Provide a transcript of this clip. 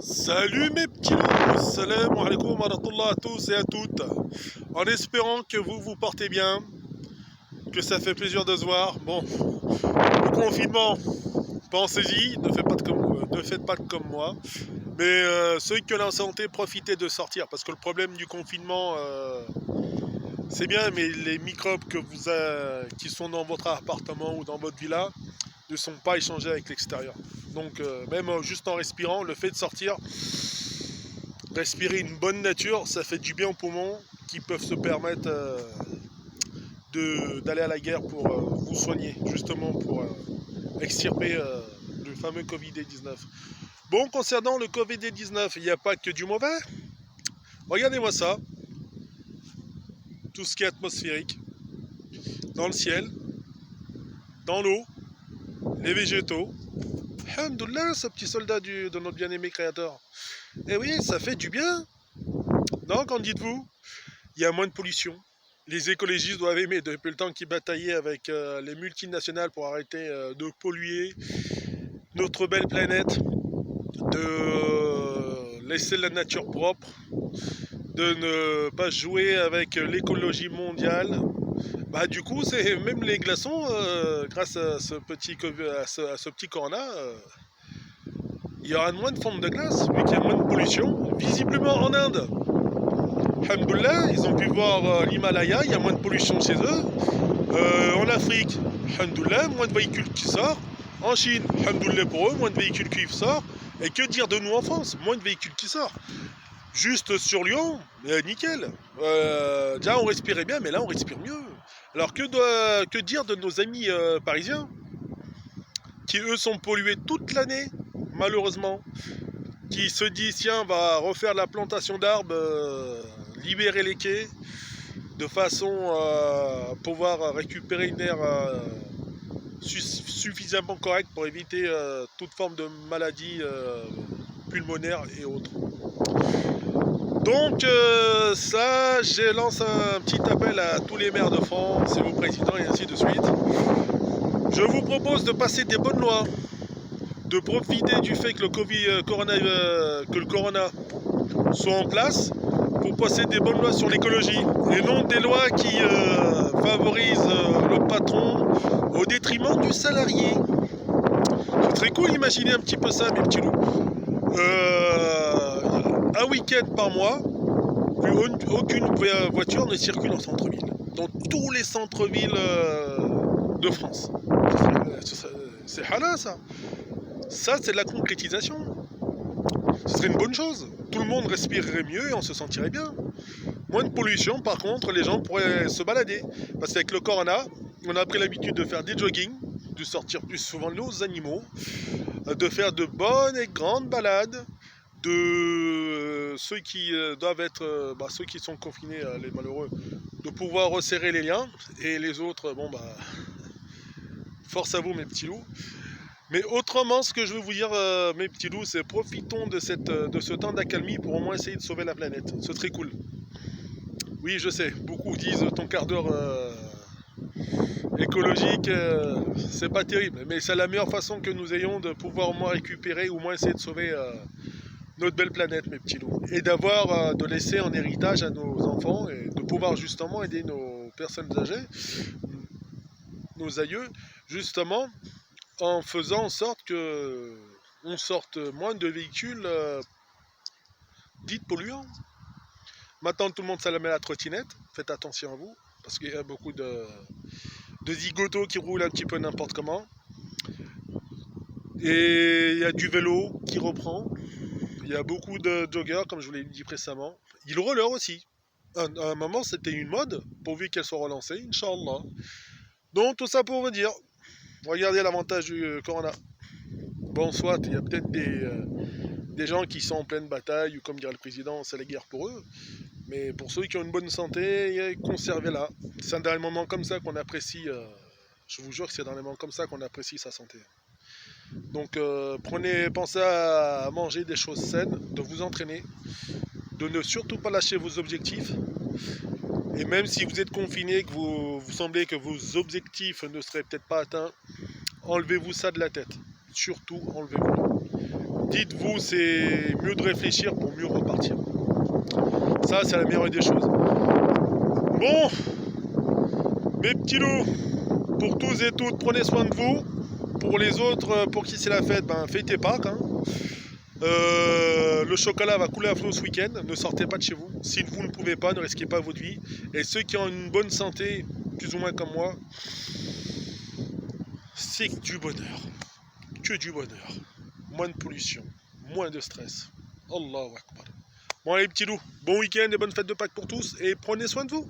Salut mes petits loups, salam alaikum wa rahmatullah à tous et à toutes. En espérant que vous portez bien, que ça fait plaisir de se voir. Bon, le confinement, pensez-y, ne faites pas comme moi. Mais ceux qui ont la santé, profitez de sortir. Parce que le problème du confinement, c'est bien, mais les microbes qui sont dans votre appartement ou dans votre villa ne sont pas échangés avec l'extérieur. Donc même juste en respirant, le fait de sortir, respirer une bonne nature, ça fait du bien aux poumons qui peuvent se permettre d'aller à la guerre pour vous soigner, justement pour extirper le fameux Covid-19. Bon, concernant le Covid-19, il n'y a pas que du mauvais. Regardez-moi ça, tout ce qui est atmosphérique, dans le ciel, dans l'eau, les végétaux. Alhamdoulilah, ce petit soldat de notre bien-aimé créateur. Et oui, ça fait du bien. Non, qu'en dites-vous? Il y a moins de pollution. Les écologistes doivent aimer depuis le temps qu'ils bataillaient avec les multinationales pour arrêter de polluer notre belle planète, de laisser la nature propre, de ne pas jouer avec l'écologie mondiale. Bah du coup, c'est même les glaçons, grâce à ce petit corona, il y aura moins de fonte de glace, vu qu'il y a moins de pollution. Visiblement en Inde, alhamdoulilah, ils ont pu voir l'Himalaya, il y a moins de pollution chez eux. En Afrique, alhamdoulilah, moins de véhicules qui sortent. En Chine, alhamdoulilah pour eux, moins de véhicules qui sortent. Et que dire de nous en France? Moins de véhicules qui sortent. Juste sur Lyon, nickel. Déjà on respirait bien, mais là on respire mieux. Alors que dire de nos amis parisiens, qui eux sont pollués toute l'année, malheureusement, qui se disent tiens, on va refaire la plantation d'arbres, libérer les quais, de façon à pouvoir récupérer une air suffisamment correcte pour éviter toute forme de maladie pulmonaire et autres. Donc ça, je lance un petit appel à tous les maires de France et aux présidents et ainsi de suite. Je vous propose de passer des bonnes lois, de profiter du fait que le corona soit en place pour passer des bonnes lois sur l'écologie et non des lois qui favorisent le patron au détriment du salarié. C'est très cool, imaginez un petit peu ça, mes petits loups. Un week-end par mois, aucune voiture ne circule en centre-ville. Dans tous les centres-villes de France. C'est halal ça. Ça, c'est de la concrétisation. Ce serait une bonne chose. Tout le monde respirerait mieux et on se sentirait bien. Moins de pollution, par contre, les gens pourraient se balader. Parce qu'avec le corona, on a pris l'habitude de faire des joggings, de sortir plus souvent nos animaux, de faire de bonnes et grandes balades, de ceux qui doivent être, ceux qui sont confinés, les malheureux, de pouvoir resserrer les liens, et les autres, force à vous mes petits loups. Mais autrement, ce que je veux vous dire, mes petits loups, c'est profitons de ce temps d'accalmie pour au moins essayer de sauver la planète. Ce serait cool. Oui, je sais, beaucoup disent ton quart d'heure écologique, c'est pas terrible, mais c'est la meilleure façon que nous ayons de pouvoir au moins récupérer, ou au moins essayer de sauver notre belle planète, mes petits loups. Et d'avoir, de laisser en héritage à nos enfants, et de pouvoir justement aider nos personnes âgées, nos aïeux, justement, en faisant en sorte que on sorte moins de véhicules dits polluants. Maintenant, tout le monde s'allume à la trottinette. Faites attention à vous, parce qu'il y a beaucoup de zigotos qui roulent un petit peu n'importe comment. Et il y a du vélo qui reprend. Il y a beaucoup de joggers, comme je vous l'ai dit précédemment. Il roller aussi. À un moment, c'était une mode, pourvu qu'elle soit relancée, Inch'Allah. Donc, tout ça pour vous dire, regardez l'avantage du corona. Bon, soit, il y a peut-être des gens qui sont en pleine bataille, ou comme dirait le président, c'est la guerre pour eux. Mais pour ceux qui ont une bonne santé, conservez-la. C'est dans les moments comme ça qu'on apprécie, je vous jure que c'est dans les moments comme ça qu'on apprécie sa santé. Donc pensez à manger des choses saines, de vous entraîner, de ne surtout pas lâcher vos objectifs. Et même si vous êtes confiné, que vous semblez que vos objectifs ne seraient peut-être pas atteints, enlevez-vous ça de la tête. Surtout, enlevez-vous. dites-vous, c'est mieux de réfléchir pour mieux repartir. Ça, c'est la meilleure des choses. Bon, mes petits loups, pour tous et toutes, prenez soin de vous. Pour les autres, pour qui c'est la fête, ben fêtez Pâques. Hein. Le chocolat va couler à flot ce week-end. Ne sortez pas de chez vous. Si vous ne pouvez pas, ne risquez pas votre vie. Et ceux qui ont une bonne santé, plus ou moins comme moi, c'est du bonheur. Que du bonheur. Moins de pollution, moins de stress. Allahu Akbar. Bon, les petits loups, bon week-end et bonne fête de Pâques pour tous. Et prenez soin de vous.